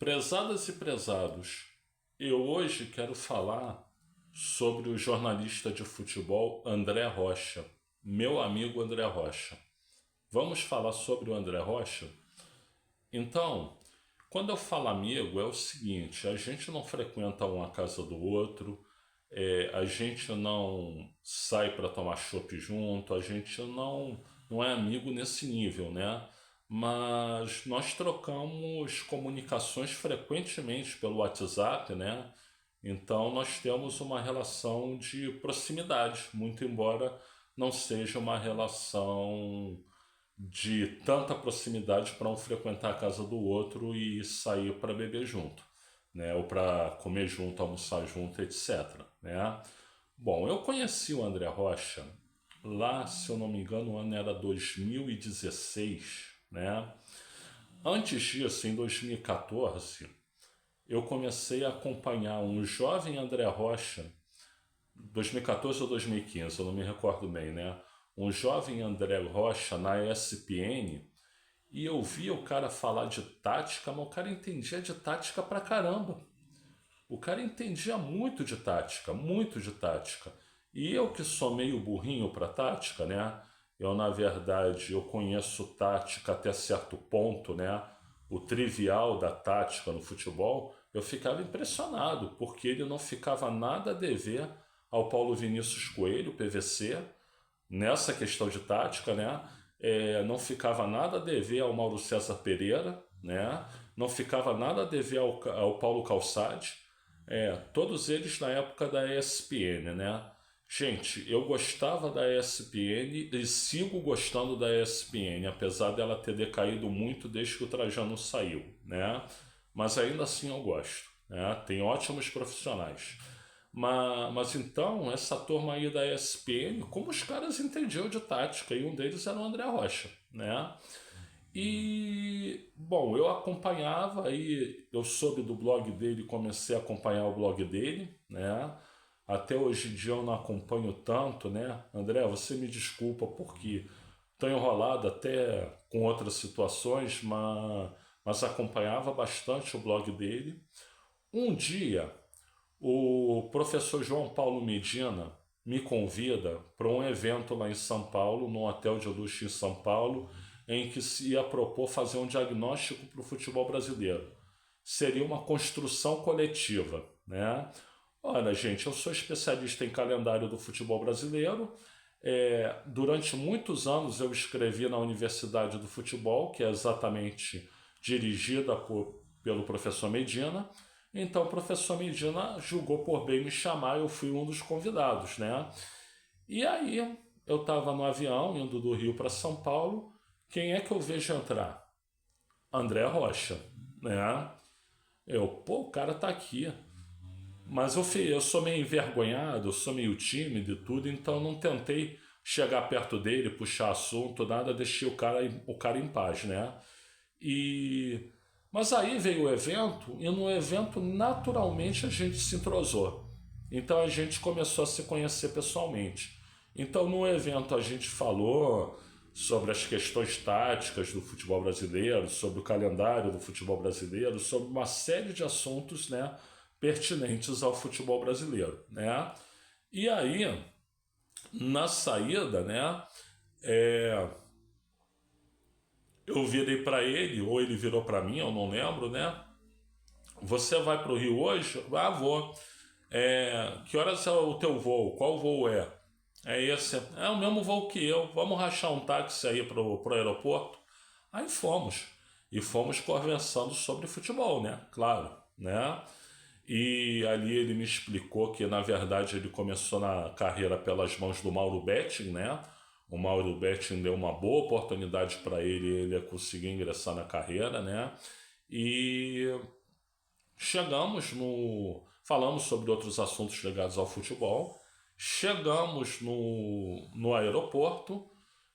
Prezadas e prezados, eu hoje quero falar sobre o jornalista de futebol André Rocha, meu amigo André Rocha. Vamos falar sobre o André Rocha? Então, quando eu falo amigo, é o seguinte: a gente não frequenta um a casa do outro, a gente não sai para tomar chopp junto, a gente não é amigo nesse nível, né? Mas nós trocamos comunicações frequentemente pelo WhatsApp, né? Então nós temos uma relação de proximidade, muito embora não seja uma relação de tanta proximidade para um frequentar a casa do outro e sair para beber junto, né? Ou para comer junto, almoçar junto, etc, né? Bom, eu conheci o André Rocha lá, se eu não me engano, o ano era 2016, né? Antes disso, em 2014, eu comecei a acompanhar um jovem André Rocha, 2014 ou 2015, eu não me recordo bem, né? Um jovem André Rocha na ESPN, e eu via o cara falar de tática, mas o cara entendia de tática pra caramba. O cara entendia muito de tática, muito de tática. E eu que sou meio burrinho para tática, né? Eu, na verdade, eu conheço tática até certo ponto, né? O trivial da tática no futebol, eu ficava impressionado, porque ele não ficava nada a dever ao Paulo Vinícius Coelho, PVC, nessa questão de tática, né? Não ficava nada a dever ao Mauro César Pereira, né? Não ficava nada a dever ao Paulo Calçade, todos eles na época da ESPN, né? Gente, eu gostava da ESPN e sigo gostando da ESPN, apesar dela ter decaído muito desde que o Trajano saiu, né? Mas ainda assim eu gosto, né? Tem ótimos profissionais. Mas então, essa turma aí da ESPN, como os caras entendiam de tática, e um deles era o André Rocha, né? E, bom, eu acompanhava, aí eu soube do blog dele, comecei a acompanhar o blog dele, né? Até hoje em dia eu não acompanho tanto, né? André, você me desculpa porque estou enrolado até com outras situações, mas acompanhava bastante o blog dele. Um dia, o professor João Paulo Medina me convida para um evento lá em São Paulo, num hotel de luxo em São Paulo, em que se ia propor fazer um diagnóstico para o futebol brasileiro. Seria uma construção coletiva, né? Olha, gente, eu sou especialista em calendário do futebol brasileiro. Durante muitos anos eu escrevi na Universidade do Futebol, que é exatamente dirigida pelo professor Medina. Então o professor Medina julgou por bem me chamar, eu fui um dos convidados, né? E aí eu estava no avião indo do Rio para São Paulo. Quem é que eu vejo entrar? André Rocha, né? O cara tá aqui. Mas eu sou meio envergonhado, eu sou meio tímido e tudo, então não tentei chegar perto dele, puxar assunto, nada, deixei o cara em paz, né? E mas aí veio o evento, e no evento naturalmente a gente se entrosou. Então a gente começou a se conhecer pessoalmente. Então no evento a gente falou sobre as questões táticas do futebol brasileiro, sobre o calendário do futebol brasileiro, sobre uma série de assuntos, né, pertinentes ao futebol brasileiro, né? E aí, na saída, né, eu virei para ele, ou ele virou para mim, eu não lembro, né? Você vai para o Rio hoje? Ah, vou. Que horas é o teu voo? Qual voo é? É esse. É o mesmo voo que eu. Vamos rachar um táxi aí pro aeroporto? Aí fomos. E fomos conversando sobre futebol, né? Claro, né? E ali ele me explicou que, na verdade, ele começou na carreira pelas mãos do Mauro Betting, né? O Mauro Betting deu uma boa oportunidade para ele conseguir ingressar na carreira, né? E chegamos no... Falamos sobre outros assuntos ligados ao futebol. Chegamos no aeroporto.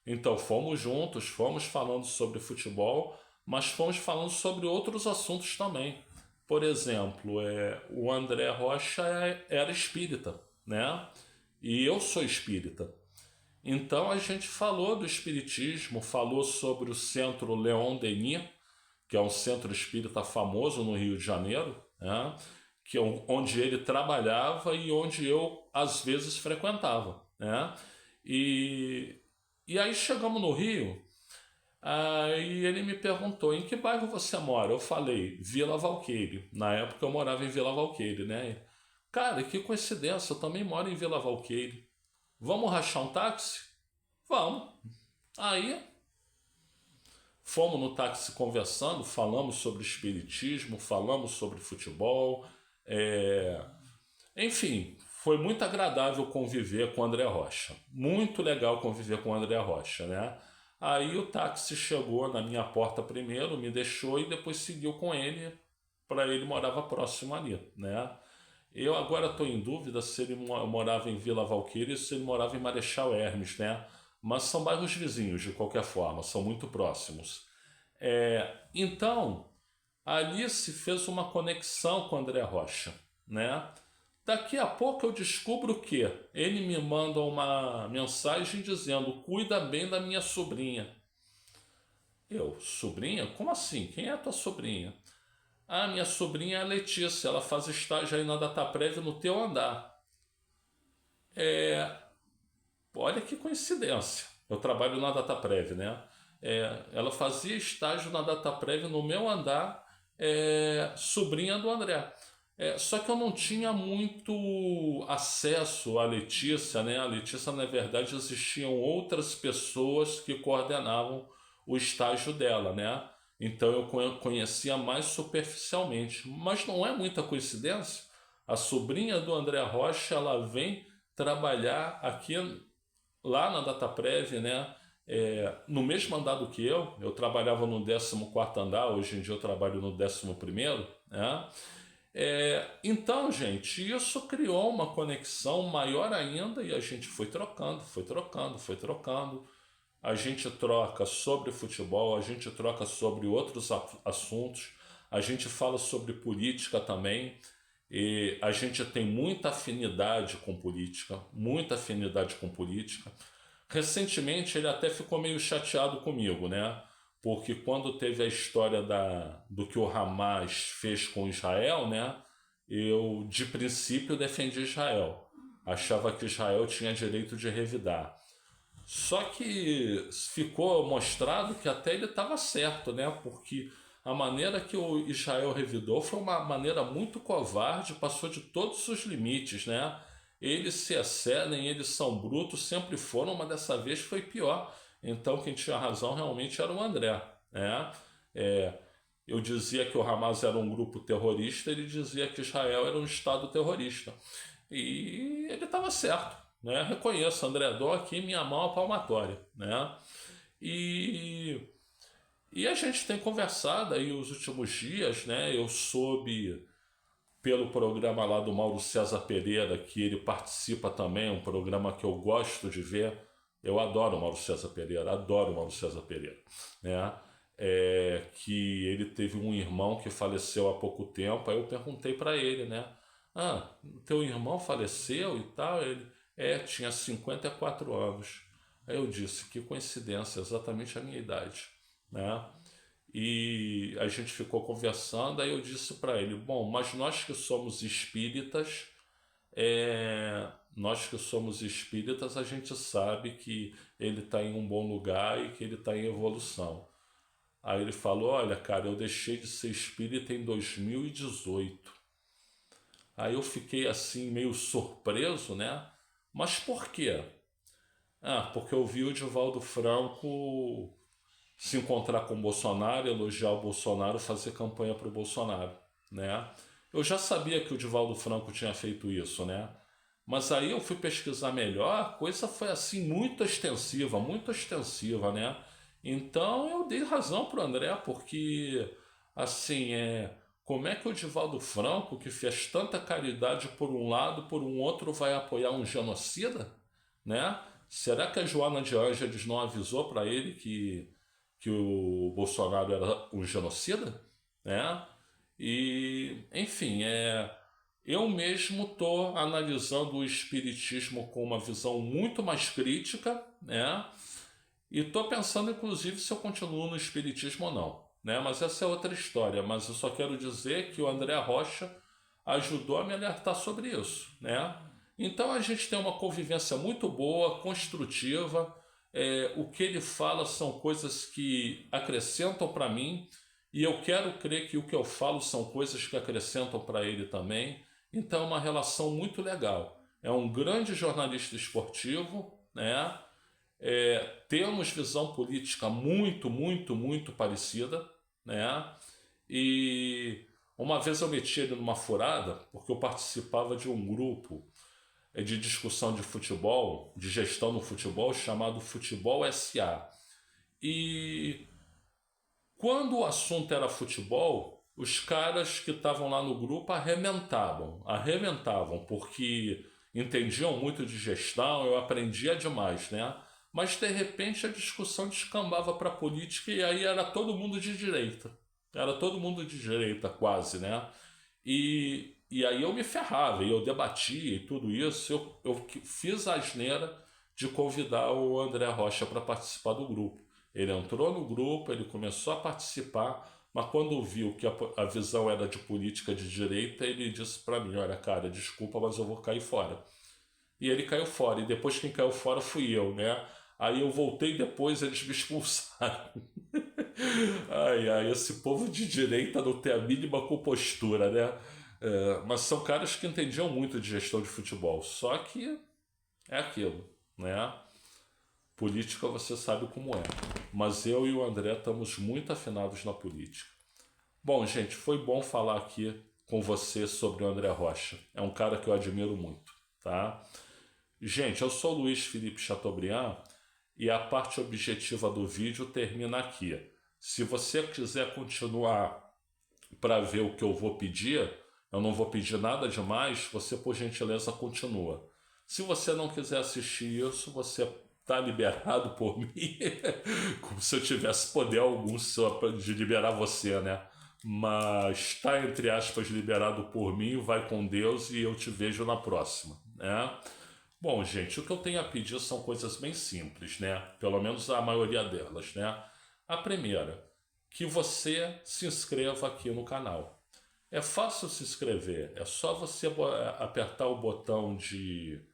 Então fomos juntos, fomos falando sobre futebol, mas fomos falando sobre outros assuntos também. Por exemplo, o André Rocha era espírita, né? E eu sou espírita. Então a gente falou do espiritismo, falou sobre o Centro Leon Denis, que é um centro espírita famoso no Rio de Janeiro, né? Que é onde ele trabalhava e onde eu, às vezes, frequentava, né? E, e aí chegamos no Rio, aí ele me perguntou, em que bairro você mora? Eu falei, Vila Valqueire. Na época eu morava em Vila Valqueire, né? Cara, que coincidência, eu também moro em Vila Valqueire. Vamos rachar um táxi? Vamos. Aí fomos no táxi conversando, falamos sobre espiritismo, falamos sobre futebol. é, Enfim, foi muito agradável conviver com o André Rocha. Muito legal conviver com o André Rocha, né? Aí o táxi chegou na minha porta primeiro, me deixou e depois seguiu com ele para ele morava próximo ali, né? Eu agora estou em dúvida se ele morava em Vila Valqueire ou se ele morava em Marechal Hermes, né? Mas são bairros vizinhos de qualquer forma, são muito próximos. Então, ali se fez uma conexão com o André Rocha, né? Daqui a pouco eu descubro que ele me manda uma mensagem dizendo: cuida bem da minha sobrinha. Eu, sobrinha? Como assim? Quem é a tua sobrinha? Ah, minha sobrinha é a Letícia, ela faz estágio aí na Dataprev no teu andar. Olha que coincidência. Eu trabalho na Dataprev, né? Ela fazia estágio na Dataprev no meu andar, sobrinha do André. Só que eu não tinha muito acesso à Letícia, né? A Letícia, na verdade, existiam outras pessoas que coordenavam o estágio dela, né? Então eu conhecia mais superficialmente. Mas não é muita coincidência. A sobrinha do André Rocha, ela vem trabalhar aqui lá na Dataprev, né? No mesmo andar do que eu trabalhava no 14º andar, hoje em dia eu trabalho no 11º, né? Então, gente, isso criou uma conexão maior ainda e a gente foi trocando, foi trocando, foi trocando. A gente troca sobre futebol, a gente troca sobre outros assuntos, a gente fala sobre política também. E a gente tem muita afinidade com política, muita afinidade com política. Recentemente ele até ficou meio chateado comigo, né? Porque quando teve a história do que o Hamas fez com Israel, né? Eu, de princípio, defendi Israel. Achava que Israel tinha direito de revidar. Só que ficou mostrado que até ele estava certo, né? Porque a maneira que o Israel revidou foi uma maneira muito covarde, passou de todos os limites, né? Eles se excedem, eles são brutos, sempre foram, mas dessa vez foi pior. Então quem tinha razão realmente era o André, né? É, eu dizia que o Hamas era um grupo terrorista, ele dizia que Israel era um estado terrorista. E ele estava certo, né? Reconheço, André, dou aqui minha mão à palmatória, né? E, e a gente tem conversado aí os últimos dias, né? Eu soube pelo programa lá do Mauro César Pereira, que ele participa também, um programa que eu gosto de ver. Eu adoro o Mauro César Pereira, adoro o Mauro César Pereira, né? Que ele teve um irmão que faleceu há pouco tempo, aí eu perguntei para ele, né? Ah, teu irmão faleceu e tal? Ele, tinha 54 anos. Aí eu disse, que coincidência, exatamente a minha idade, né? E a gente ficou conversando, aí eu disse para ele, bom, mas nós que somos espíritas, a gente sabe que ele está em um bom lugar e que ele está em evolução. Aí ele falou, olha, cara, eu deixei de ser espírita em 2018. Aí eu fiquei assim, meio surpreso, né? Mas por quê? Ah, porque eu vi o Divaldo Franco se encontrar com o Bolsonaro, elogiar o Bolsonaro, fazer campanha para o Bolsonaro, né? Eu já sabia que o Divaldo Franco tinha feito isso, né? Mas aí eu fui pesquisar melhor, a coisa foi assim muito extensiva, né? Então eu dei razão pro André, porque assim, como é que o Divaldo Franco, que fez tanta caridade por um lado, por um outro, vai apoiar um genocida, né? Será que a Joana de Ângeles não avisou para ele que o Bolsonaro era um genocida, né? E, enfim, eu mesmo estou analisando o espiritismo com uma visão muito mais crítica, né? E estou pensando, inclusive, se eu continuo no espiritismo ou não, né? Mas essa é outra história. Mas eu só quero dizer que o André Rocha ajudou a me alertar sobre isso, né? Então a gente tem uma convivência muito boa, construtiva. O que ele fala são coisas que acrescentam para mim e eu quero crer que o que eu falo são coisas que acrescentam para ele também. Então é uma relação muito legal. É um grande jornalista esportivo, né? Temos visão política muito, muito, muito parecida, né? E uma vez eu meti ele numa furada, porque eu participava de um grupo de discussão de futebol, de gestão no futebol, chamado Futebol SA. E quando o assunto era futebol, os caras que estavam lá no grupo arrebentavam, porque entendiam muito de gestão, eu aprendia demais, né? Mas de repente a discussão descambava para política e aí era todo mundo de direita. Era todo mundo de direita, quase, né? E aí eu me ferrava, e eu debatia e tudo isso. Eu fiz a asneira de convidar o André Rocha para participar do grupo. Ele entrou no grupo, ele começou a participar, mas quando viu que a visão era de política de direita, ele disse para mim: olha, cara, desculpa, mas eu vou cair fora. E ele caiu fora, e depois quem caiu fora fui eu, né? Aí eu voltei depois, eles me expulsaram. Ai, ai, esse povo de direita não tem a mínima compostura, né? Mas são caras que entendiam muito de gestão de futebol. Só que é aquilo, né? Política você sabe como é. Mas eu e o André estamos muito afinados na política. Bom, gente, foi bom falar aqui com você sobre o André Rocha. É um cara que eu admiro muito, tá? Gente, eu sou o Luiz Felipe Chateaubriand e a parte objetiva do vídeo termina aqui. Se você quiser continuar para ver o que eu vou pedir, eu não vou pedir nada demais, você por gentileza continua. Se você não quiser assistir isso, você está liberado por mim, como se eu tivesse poder algum só de liberar você, né? Mas está, entre aspas, liberado por mim, vai com Deus e eu te vejo na próxima, né? Bom, gente, o que eu tenho a pedir são coisas bem simples, né? Pelo menos a maioria delas, né? A primeira, que você se inscreva aqui no canal. É fácil se inscrever, é só você apertar o botão de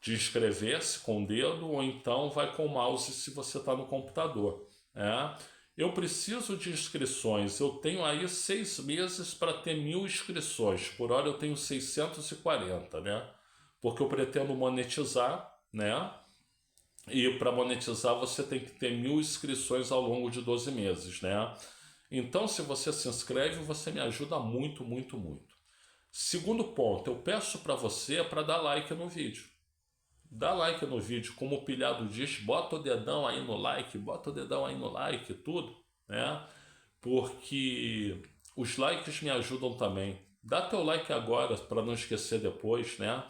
inscrever-se com o dedo ou então vai com o mouse se você está no computador, né? Eu preciso de inscrições, eu tenho aí 6 meses para ter 1000 inscrições, por hora eu tenho 640, né? Porque eu pretendo monetizar, né? E para monetizar você tem que ter 1000 inscrições ao longo de 12 meses, né? Então, se você se inscreve, você me ajuda muito, muito, muito. Segundo ponto, eu peço para você para dar like no vídeo. Dá like no vídeo, como o Pilhado diz, bota o dedão aí no like, bota o dedão aí no like, tudo, né? Porque os likes me ajudam também. Dá teu like agora para não esquecer depois, né?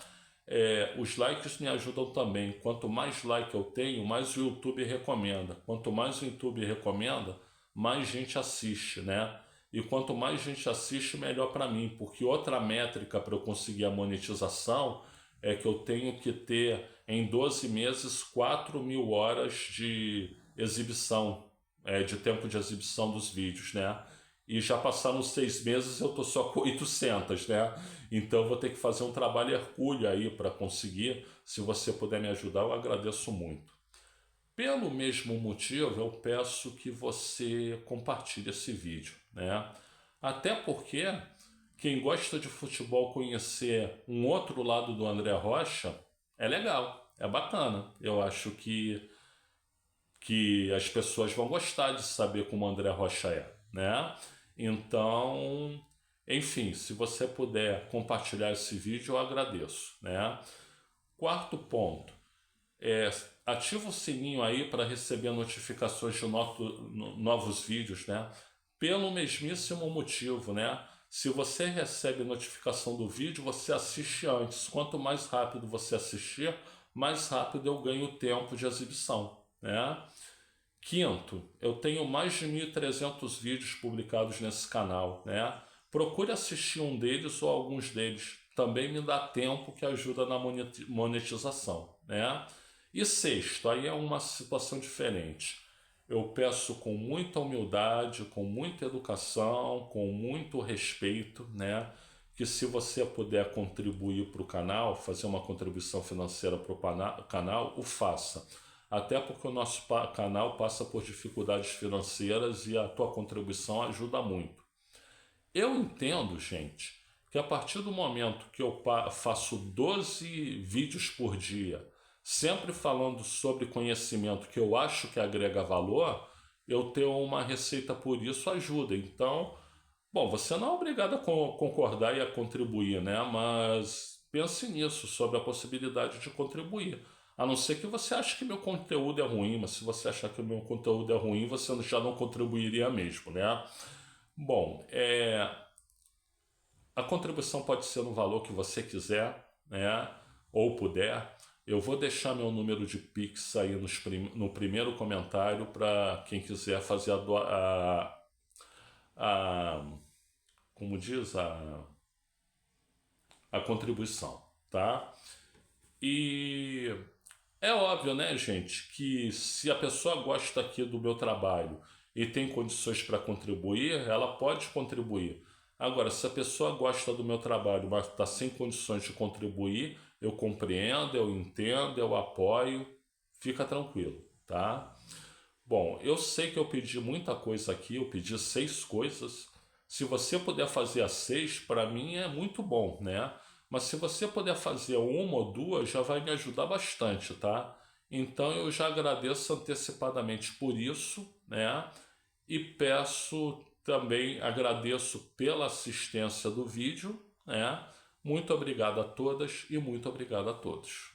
Os likes me ajudam também. Quanto mais like eu tenho, mais o YouTube recomenda. Quanto mais o YouTube recomenda, mais gente assiste, né? E quanto mais gente assiste, melhor para mim, porque outra métrica para eu conseguir a monetização é que eu tenho que ter em 12 meses 4.000 horas de exibição, de tempo de exibição dos vídeos, né? E já passaram 6 meses eu tô só com 800, né? Então eu vou ter que fazer um trabalho hercúleo aí para conseguir. Se você puder me ajudar, eu agradeço muito. Pelo mesmo motivo, eu peço que você compartilhe esse vídeo, né? Até porque quem gosta de futebol conhecer um outro lado do André Rocha é legal, é bacana. Eu acho que as pessoas vão gostar de saber como o André Rocha é, né? Então, enfim, se você puder compartilhar esse vídeo, eu agradeço, né? Quarto ponto, ativa o sininho aí para receber notificações de novos vídeos, né? Pelo mesmíssimo motivo, né? Se você recebe notificação do vídeo, você assiste antes. Quanto mais rápido você assistir, mais rápido eu ganho tempo de exibição, né? Quinto, eu tenho mais de 1.300 vídeos publicados nesse canal, né? Procure assistir um deles ou alguns deles. Também me dá tempo que ajuda na monetização, né? E sexto, aí é uma situação diferente. eu peço com muita humildade, com muita educação, com muito respeito, né? Que se você puder contribuir para o canal, fazer uma contribuição financeira para o canal, o faça. Até porque o nosso canal passa por dificuldades financeiras e a tua contribuição ajuda muito. Eu entendo, gente, que a partir do momento que eu faço 12 vídeos por dia, sempre falando sobre conhecimento que eu acho que agrega valor, eu ter uma receita por isso ajuda. Então, bom, você não é obrigado a concordar e a contribuir, né? Mas pense nisso, sobre a possibilidade de contribuir. A não ser que você ache que meu conteúdo é ruim, mas se você achar que o meu conteúdo é ruim, você já não contribuiria mesmo, né? Bom, a contribuição pode ser no valor que você quiser, né? Ou puder. Eu vou deixar meu número de Pix aí no primeiro comentário para quem quiser fazer a como diz, a contribuição, tá? E é óbvio, né, gente, que se a pessoa gosta aqui do meu trabalho e tem condições para contribuir, ela pode contribuir. Agora, se a pessoa gosta do meu trabalho, mas está sem condições de contribuir, eu compreendo, eu entendo, eu apoio, fica tranquilo, tá? Bom, eu sei que eu pedi muita coisa aqui, eu pedi 6 coisas. Se você puder fazer as 6, para mim é muito bom, né? Mas se você puder fazer uma ou duas, já vai me ajudar bastante, tá? Então eu já agradeço antecipadamente por isso, né? E peço também, agradeço pela assistência do vídeo, né? Muito obrigado a todas e muito obrigado a todos.